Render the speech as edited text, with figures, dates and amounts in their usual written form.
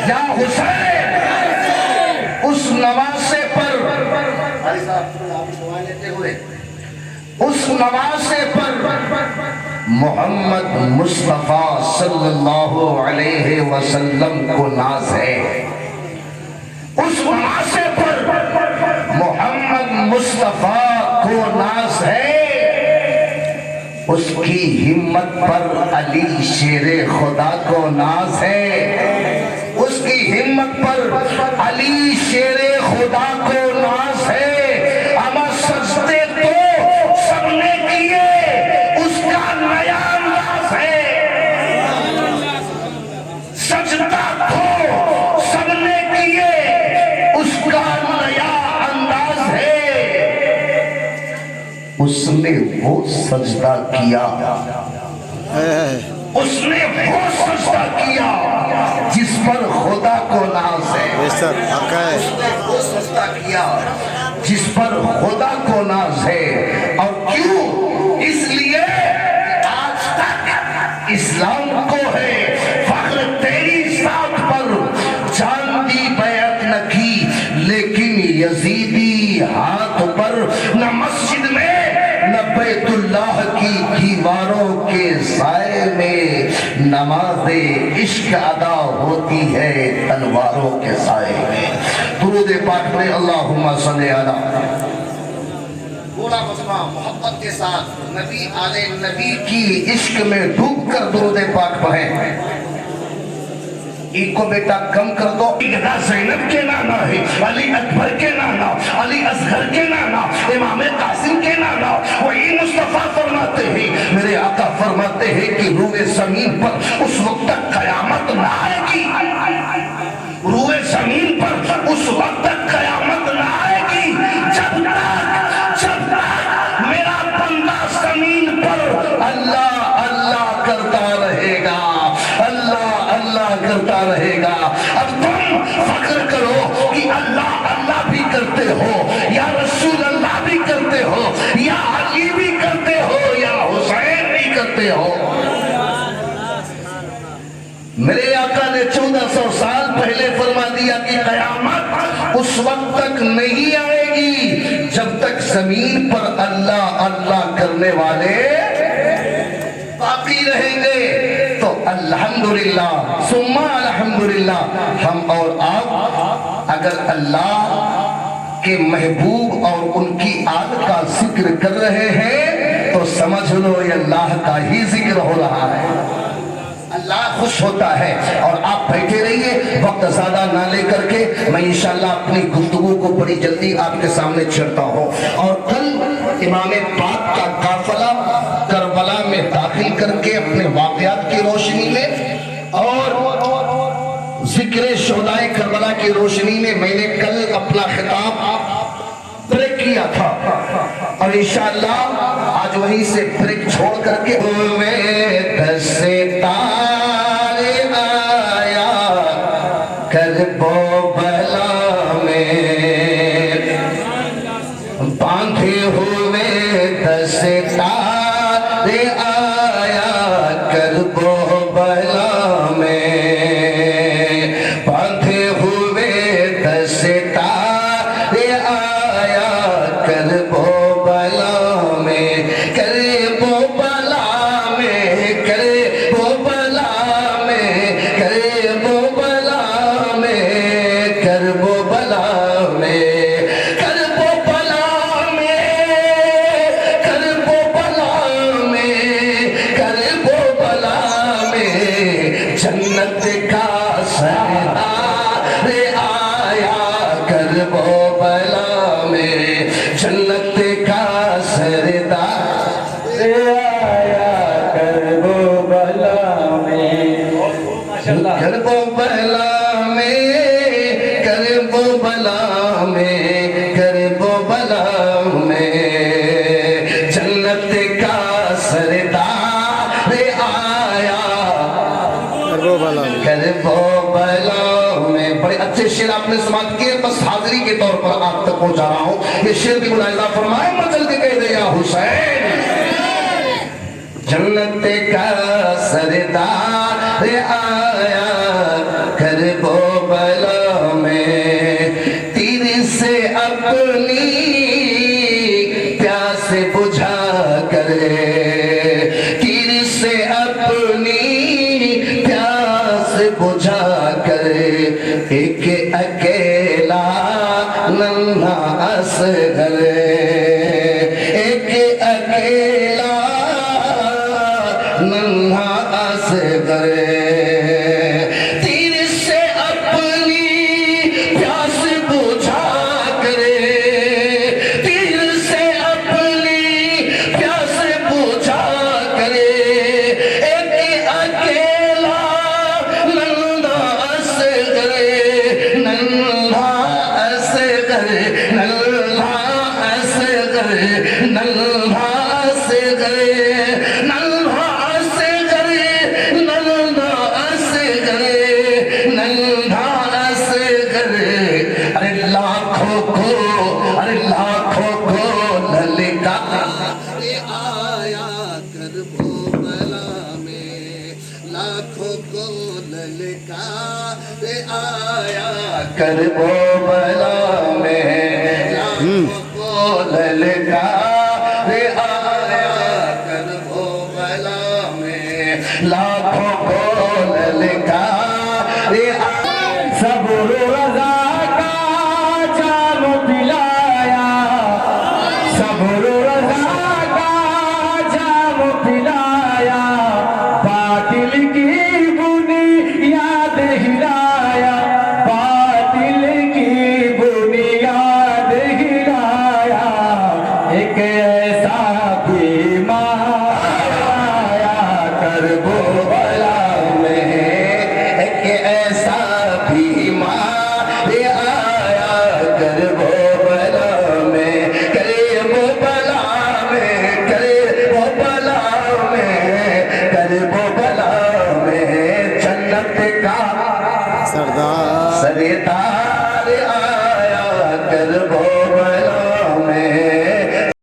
یا حسین اس نواسے پر اس نواسے پر محمد مصطفیٰ صلی اللہ علیہ وسلم کو ناز ہے، اس نواسے پر محمد مصطفیٰ کو ناز ہے، اس کی ہمت پر علی شیر خدا کو ناز ہے، اس کی ہمت پر علی شیر خدا کو ناز ہے۔ اما سجدے تو سب نے کیے، اس کا نیا انداز ہے، سجدہ تو سب نے کیے، اس کا نیا انداز ہے۔ اس نے وہ سجدہ کیا، اس نے وہ سجدہ کیا جس پر خدا کو ناز ہے، اس نے وہ سجدہ کیا جس پر خدا کو ناز ہے۔ اور کیوں؟ اس لیے آج تک اسلام کو ہے فخر تیری ذات پر، جان دی بیعت نہ کی لیکن یزیدی ہاتھ پر، نہ مسجد میں نہ بیت اللہ کی دیواروں کے سائے میں نماز عشق ادا ہوتی ہے تلواروں کے سائے میں۔ درود پاک میں اللہم صلی علی، پورا مجمع محبت کے ساتھ نبی آل نبی کی عشق میں ڈوب کر درود پاک پڑھیں۔ ایک کو بیٹا کم کر دو، اقدا زینب کے نانا ہے، علی اکبر کے نانا، علی اصغر کے نانا، امام قاسم کے نانا۔ وہی مصطفیٰ فرماتے ہیں، میرے آقا فرماتے ہیں کہ روئے زمین پر اس وقت تک قیامت نہ آئے گی، روئے زمین پر اس وقت تک قیامت نہ آئے گی جب تک میرا بندہ زمین پر اللہ اللہ کرتا رہے گا، اللہ اللہ کرتا رہے گا۔ اب تم فخر کرو کہ اللہ اللہ بھی کرتے ہو، یا رسول اللہ بھی کرتے ہو، یا علی بھی کرتے ہو، یا حسین بھی کرتے ہو۔ میرے آقا نے 1400 سال پہلے فرما دیا کہ قیامت اس وقت تک نہیں آئے گی جب تک زمین پر اللہ اللہ کرنے والے باقی رہیں گے۔ تو الحمدللہ ثم الحمدللہ، ہم اور آپ اگر اللہ کے محبوب اور ان کی آل کا ذکر کر رہے ہیں تو سمجھ لو یہ اللہ کا ہی ذکر ہو رہا ہے، اللہ خوش ہوتا ہے۔ اور آپ بیٹھے رہیے، وقت زیادہ نہ لے کر کے میں انشاءاللہ اپنی گفتگو کو بڑی جلدی آپ کے سامنے چھڑتا ہوں۔ اور کل امام پاک کا قافلہ کربلا میں داخل کر کے اپنے واقعات کی روشنی میں اور ذکر شہدائے کربلا کی روشنی میں میں نے کل اپنا خطاب بریک کیا تھا، اور انشاءاللہ آج وہیں سے بریک چھوڑ کر کے کربو بلا میں باندھے ہوئے دستارے آیا، کربو بلا میں باندھے ہوئے دستارے آیا، کربو بلا میں، کربو بلا میں، کربو بلا میں، کربو بلا میں، کربو بلا میں، کربو بلا میں، کربو بلا میں، کربو بلا میں، جنت کا سردار آیا، کربو بلا میں، جنت کا سردار آیا، کربو بلا میں، کربو بلا میں، کربو بلا میں، کربو بلا میں، جنت کا سردار آیا، کربو بلا میں۔ بڑے اچھے شعر آپ نے سماعت کیے، بس حاضری کے طور پر آپ تک پہنچا رہا ہوں۔ یہ شعر بھی ملاحظہ فرمائے، مچل کے کہہ دے یا حسین، جنت کا سردار آیا، کربو بجھا کر ایک اکیلا ننھا اصغر، ایک اکیلا ننھا اصغر تیر سے اپنی پیاس بجھا کر، تیر سے اپنی پیاس بجھا کر ایک اکیلا ننھا اصغر، ننھا اصغر، ننھا اصغر، ننھا اصغر، ننھا اصغر، ننھا اصغر، ننھا اصغر، ارے لاکھوں کو، ارے لاکھوں کو للکارے آیا کربلا میں، لاکھوں کو للکارے آیا کربلا میں، لاکھوں کو للکارے آیا کربلا میں، لاکھوں کو للکارے آیا۔ صبر و رضا کا جام پلایا، صبر و رضا کا جام پلایا، باطل کی بنیاد ہلایا، باطل کی بنیاد ہلایا، ایک ایسا بیمار آیا کربلا میں، ایک ایسا بیمار آیا کربلا میں، کربلا میں، کربلا میں، کربلا میں جنت کا سردار آیا کربلا